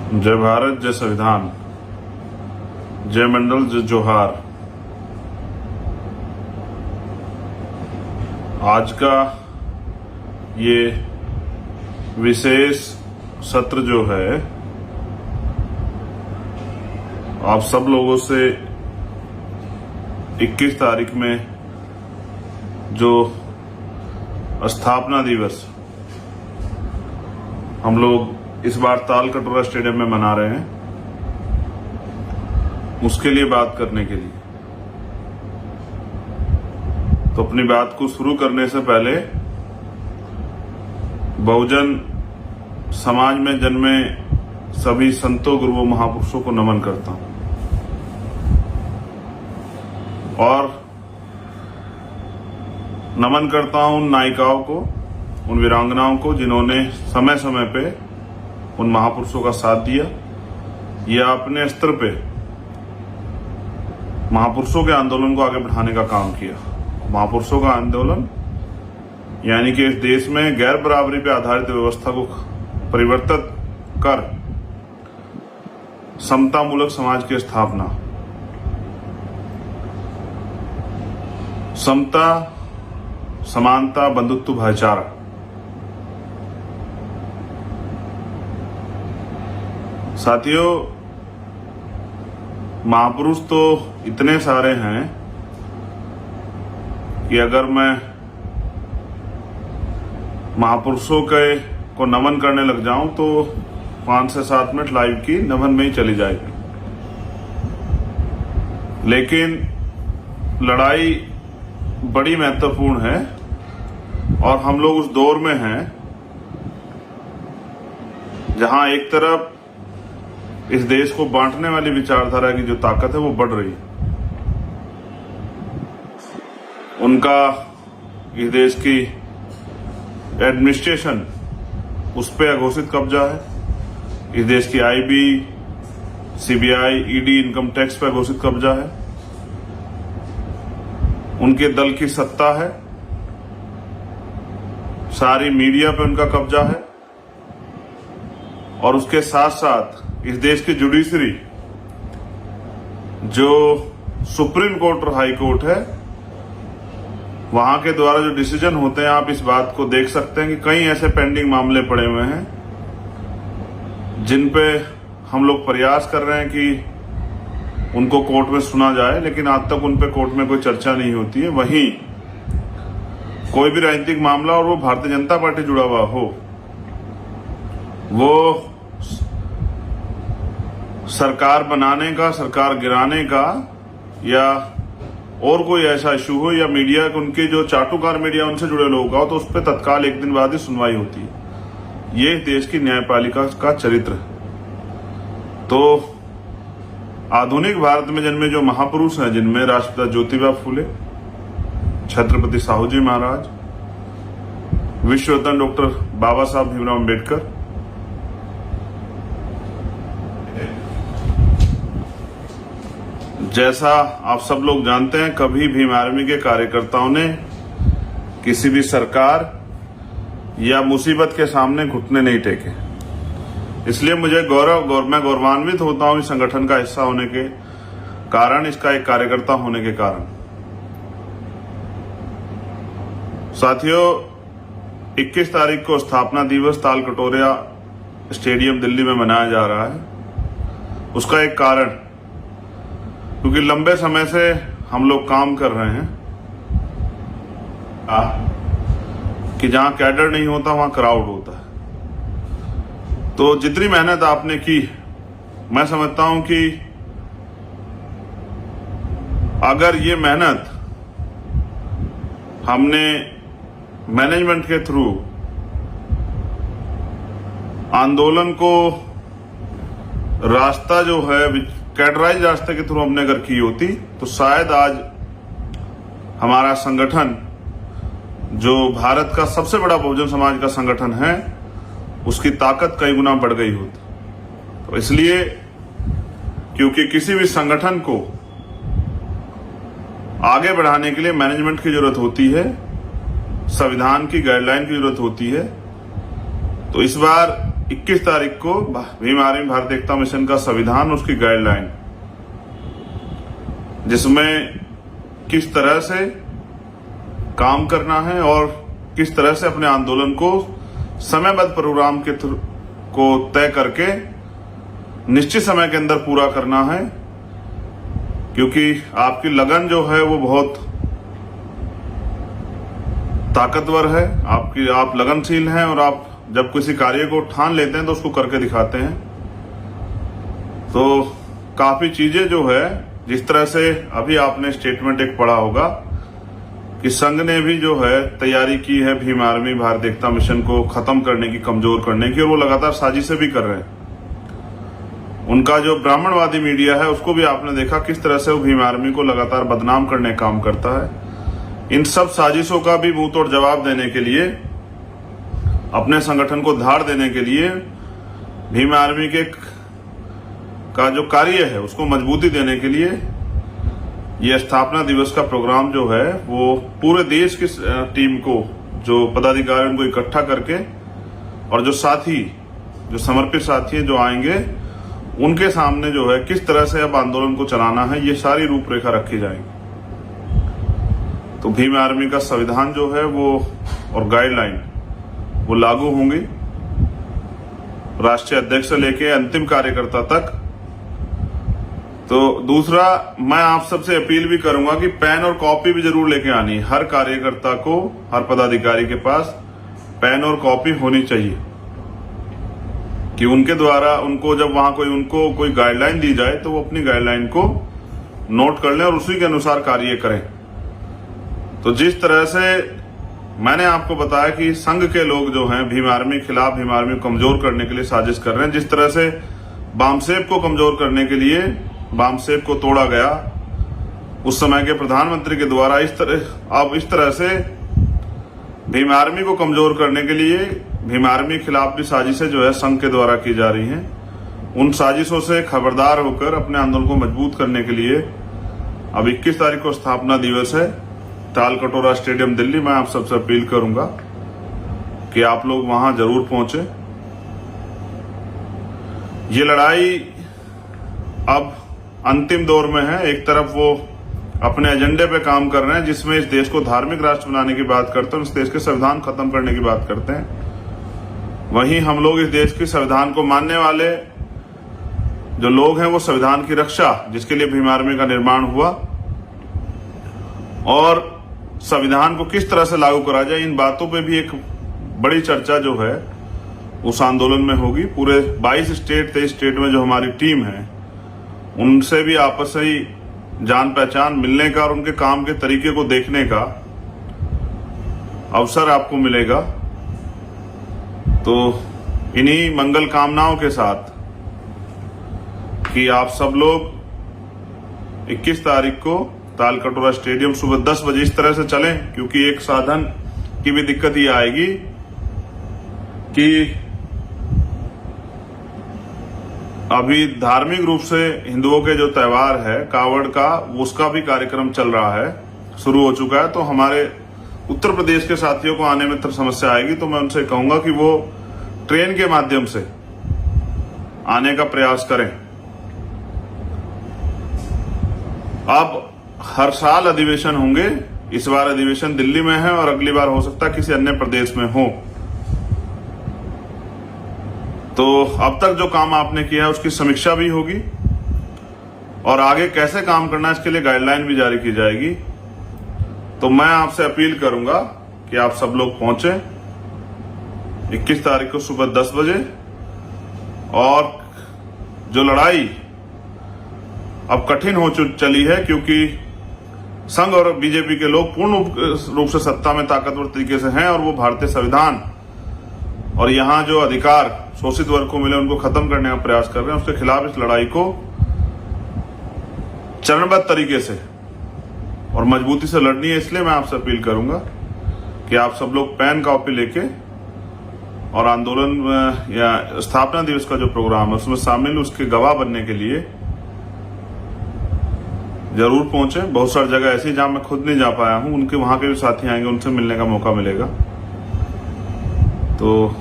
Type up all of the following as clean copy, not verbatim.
जय भारत, जय संविधान, जय मंडल, जय जोहार। आज का ये विशेष सत्र जो है, आप सब लोगों से 21 तारीख में जो स्थापना दिवस हम लोग इस बार ताल कटोरा स्टेडियम में मना रहे हैं, उसके लिए बात करने के लिए। तो अपनी बात को शुरू करने से पहले बहुजन समाज में जन्मे सभी संतों, गुरुओं, महापुरुषों को नमन करता हूं और नमन करता हूं उन नायिकाओं को, उन वीरांगनाओं को जिन्होंने समय समय पे उन महापुरुषों का साथ दिया या अपने स्तर पे महापुरुषों के आंदोलन को आगे बढ़ाने का काम किया। महापुरुषों का आंदोलन यानी कि इस देश में गैर बराबरी पे आधारित व्यवस्था को परिवर्तित कर समतामूलक समाज की स्थापना। समता, समानता, बंधुत्व, भाईचारा, साथियों, महापुरुष तो इतने सारे हैं कि अगर मैं महापुरुषों को नमन करने लग जाऊं तो 5 से 7 मिनट लाइव की नमन में ही चली जाएगी। लेकिन लड़ाई बड़ी महत्वपूर्ण है और हम लोग उस दौर में हैं जहां एक तरफ इस देश को बांटने वाली विचारधारा की जो ताकत है वो बढ़ रही है। उनका इस देश की एडमिनिस्ट्रेशन, उस पर अघोषित कब्जा है। इस देश की IB, CBI, ED, income tax पर घोषित कब्जा है। उनके दल की सत्ता है, सारी मीडिया पे उनका कब्जा है और उसके साथ साथ इस देश की जुडिशरी, जो सुप्रीम कोर्ट और हाई कोर्ट है, वहां के द्वारा जो डिसीजन होते हैं, आप इस बात को देख सकते हैं कि कई ऐसे पेंडिंग मामले पड़े हुए हैं जिन पे हम लोग प्रयास कर रहे हैं कि उनको कोर्ट में सुना जाए, लेकिन आज तक उन पे कोर्ट में कोई चर्चा नहीं होती है। वहीं कोई भी राजनीतिक मामला और वो भारतीय जनता पार्टी जुड़ा हुआ हो, वो सरकार बनाने का, सरकार गिराने का या और कोई ऐसा इशू हो या मीडिया, उनके जो चाटुकार मीडिया उनसे जुड़े लोग हो, तो उस पर तत्काल एक दिन बाद ही सुनवाई होती है। ये देश की न्यायपालिका का चरित्र है। तो आधुनिक भारत में जन्मे जो महापुरुष हैं, जिनमें राष्ट्रपिता ज्योतिबा फूले, छत्रपति साहू जी महाराज, विश्व रत्न डॉक्टर बाबा साहब भीमराव अम्बेडकर, जैसा आप सब लोग जानते हैं, कभी भीम आर्मी के कार्यकर्ताओं ने किसी भी सरकार या मुसीबत के सामने घुटने नहीं टेके। इसलिए मुझे मैं गौरवान्वित होता हूं इस संगठन का हिस्सा होने के कारण, इसका एक कार्यकर्ता होने के कारण। साथियों, 21 तारीख को स्थापना दिवस ताल कटोरा स्टेडियम दिल्ली में मनाया जा रहा है। उसका एक कारण, क्योंकि लंबे समय से हम लोग काम कर रहे हैं कि जहां कैडर नहीं होता वहां क्राउड होता है। तो जितनी मेहनत आपने की, मैं समझता हूं कि अगर ये मेहनत हमने मैनेजमेंट के थ्रू आंदोलन को रास्ता जो है कैडराइज रास्ते के थ्रू हमने अगर की होती, तो शायद आज हमारा संगठन, जो भारत का सबसे बड़ा बहुजन समाज का संगठन है, उसकी ताकत कई गुना बढ़ गई होती। तो इसलिए, क्योंकि किसी भी संगठन को आगे बढ़ाने के लिए मैनेजमेंट की जरूरत होती है, संविधान की गाइडलाइन की जरूरत होती है। तो इस बार 21 तारीख को भीम आर्मी भारत एकता मिशन का संविधान, उसकी गाइडलाइन, जिसमें किस तरह से काम करना है और किस तरह से अपने आंदोलन को समयबद्ध प्रोग्राम के को तय करके निश्चित समय के अंदर पूरा करना है, क्योंकि आपकी लगन जो है वो बहुत ताकतवर है, आप लगनशील हैं और आप जब किसी कार्य को ठान लेते हैं तो उसको करके दिखाते हैं। तो काफी चीजें जो है, जिस तरह से अभी आपने स्टेटमेंट एक पढ़ा होगा कि संघ ने भी जो है तैयारी की है भीम आर्मी भारत एकता मिशन को खत्म करने की, कमजोर करने की, और वो लगातार साजिशें भी कर रहे हैं। उनका जो ब्राह्मणवादी मीडिया है उसको भी आपने देखा किस तरह से वो भीम आर्मी को लगातार बदनाम करने का काम करता है। इन सब साजिशों का भी मुंह तोड़ जवाब देने के लिए, अपने संगठन को धार देने के लिए, भीम आर्मी का जो कार्य है उसको मजबूती देने के लिए यह स्थापना दिवस का प्रोग्राम जो है वो पूरे देश की टीम को, जो पदाधिकारी, उनको इकट्ठा करके और जो साथी, जो समर्पित साथी हैं जो आएंगे, उनके सामने जो है किस तरह से अब आंदोलन को चलाना है, ये सारी रूपरेखा रखी जाएगी। तो भीम आर्मी का संविधान जो है वो और गाइडलाइन वो लागू होंगी राष्ट्रीय अध्यक्ष से लेके अंतिम कार्यकर्ता तक। तो दूसरा, मैं आप सबसे अपील भी करूंगा कि पेन और कॉपी भी जरूर लेके आनी। हर कार्यकर्ता को, हर पदाधिकारी के पास पेन और कॉपी होनी चाहिए कि उनके द्वारा उनको जब वहां उनको कोई गाइडलाइन दी जाए तो वो अपनी गाइडलाइन को नोट कर लें और उसी के अनुसार कार्य करें। तो जिस तरह से मैंने आपको बताया कि संघ के लोग जो हैं भीम आर्मी खिलाफ, भीम आर्मी को कमजोर करने के लिए साजिश कर रहे हैं, जिस तरह से बामसेब को कमजोर करने के लिए बामसेब को तोड़ा गया उस समय के प्रधानमंत्री के द्वारा, अब इस तरह से भीम आर्मी को कमजोर करने के लिए भीम आर्मी खिलाफ भी साजिशें जो है संघ के द्वारा की जा रही हैं। उन साजिशों से खबरदार होकर अपने आंदोलन को मजबूत करने के लिए अब 21 तारीख को स्थापना दिवस है, ताल कटोरा स्टेडियम दिल्ली। मैं आप सबसे अपील करूंगा कि आप लोग वहां जरूर पहुंचे। ये लड़ाई अब अंतिम दौर में है। एक तरफ वो अपने एजेंडे पे काम कर रहे हैं जिसमें इस देश को धार्मिक राष्ट्र बनाने की बात करते हैं, इस देश के संविधान खत्म करने की बात करते हैं। वहीं हम लोग इस देश के संविधान को मानने वाले जो लोग हैं वो संविधान की रक्षा, जिसके लिए भीम आर्मी का निर्माण हुआ, और संविधान को किस तरह से लागू करा जाए, इन बातों पे भी एक बड़ी चर्चा जो है उस आंदोलन में होगी। पूरे 22 स्टेट, 23 स्टेट में जो हमारी टीम है उनसे भी आपस में ही जान पहचान मिलने का और उनके काम के तरीके को देखने का अवसर आपको मिलेगा। तो इन्हीं मंगल कामनाओं के साथ कि आप सब लोग 21 तारीख को ताल कटोरा स्टेडियम सुबह 10 बजे इस तरह से चलें, क्योंकि एक साधन की भी दिक्कत ये आएगी कि अभी धार्मिक रूप से हिंदुओं के जो त्योहार है कावड़ का, उसका भी कार्यक्रम चल रहा है, शुरू हो चुका है। तो हमारे उत्तर प्रदेश के साथियों को आने में समस्या आएगी, तो मैं उनसे कहूंगा कि वो ट्रेन के माध्यम से आने का प्रयास करें। अब हर साल अधिवेशन होंगे, इस बार अधिवेशन दिल्ली में है और अगली बार हो सकता है किसी अन्य प्रदेश में हो। तो अब तक जो काम आपने किया है उसकी समीक्षा भी होगी और आगे कैसे काम करना है इसके लिए गाइडलाइन भी जारी की जाएगी। तो मैं आपसे अपील करूंगा कि आप सब लोग पहुंचे 21 तारीख को सुबह 10 बजे। और जो लड़ाई अब कठिन हो चली है, क्योंकि संघ और बीजेपी के लोग पूर्ण रूप से सत्ता में ताकतवर तरीके से हैं और वो भारतीय संविधान और यहाँ जो अधिकार शोषित वर्ग को मिले उनको खत्म करने का प्रयास कर रहे हैं। उसके खिलाफ इस लड़ाई को चरणबद्ध तरीके से और मजबूती से लड़नी है। इसलिए मैं आपसे अपील करूंगा कि आप सब लोग पेन कॉपी लेके और आंदोलन या स्थापना दिवस का जो प्रोग्राम है उसमें शामिल, उसके गवाह बनने के लिए जरूर पहुंचे। बहुत सारी जगह ऐसी जहां मैं खुद नहीं जा पाया हूं, उनके वहां के भी साथी आएंगे, उनसे मिलने का मौका मिलेगा। तो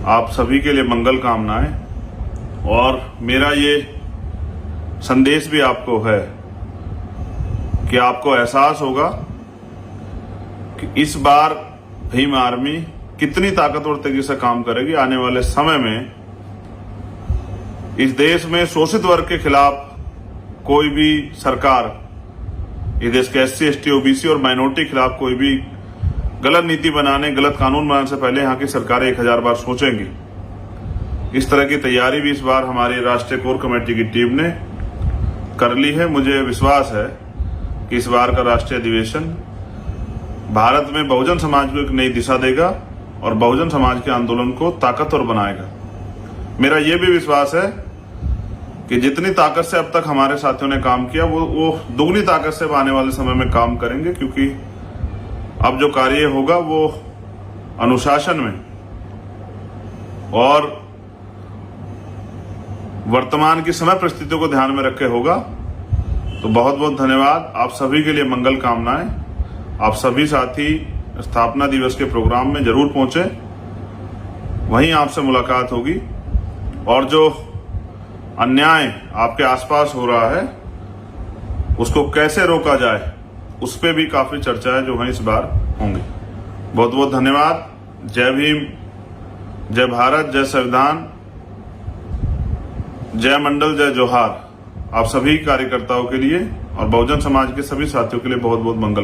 आप सभी के लिए मंगल कामनाएं। और मेरा ये संदेश भी आपको है कि आपको एहसास होगा कि इस बार भीम आर्मी कितनी ताकतवर तरीके से काम करेगी। आने वाले समय में इस देश में शोषित वर्ग के खिलाफ कोई भी सरकार, इस देश के SC, ST, OBC और माइनॉरिटी के खिलाफ कोई भी गलत नीति बनाने, गलत कानून बनाने से पहले यहाँ की सरकारें 1000 बार सोचेंगी। इस तरह की तैयारी भी इस बार हमारी राष्ट्रीय कोर कमेटी की टीम ने कर ली है। मुझे विश्वास है कि इस बार का राष्ट्रीय अधिवेशन भारत में बहुजन समाज को एक नई दिशा देगा और बहुजन समाज के आंदोलन को ताकतवर बनाएगा। मेरा यह भी विश्वास है कि जितनी ताकत से अब तक हमारे साथियों ने काम किया वो दुगनी ताकत से आने वाले समय में काम करेंगे, क्योंकि अब जो कार्य होगा वो अनुशासन में और वर्तमान की समय परिस्थितियों को ध्यान में रखे होगा। तो बहुत बहुत धन्यवाद। आप सभी के लिए मंगल कामनाएं। आप सभी साथी स्थापना दिवस के प्रोग्राम में जरूर पहुंचे, वहीं आपसे मुलाकात होगी। और जो अन्याय आपके आसपास हो रहा है उसको कैसे रोका जाए, उस पे भी काफी चर्चाएं जो हैं इस बार होंगी। बहुत बहुत धन्यवाद। जय भीम, जय भारत, जय संविधान, जय मंडल, जय जोहार। आप सभी कार्यकर्ताओं के लिए और बहुजन समाज के सभी साथियों के लिए बहुत बहुत मंगल।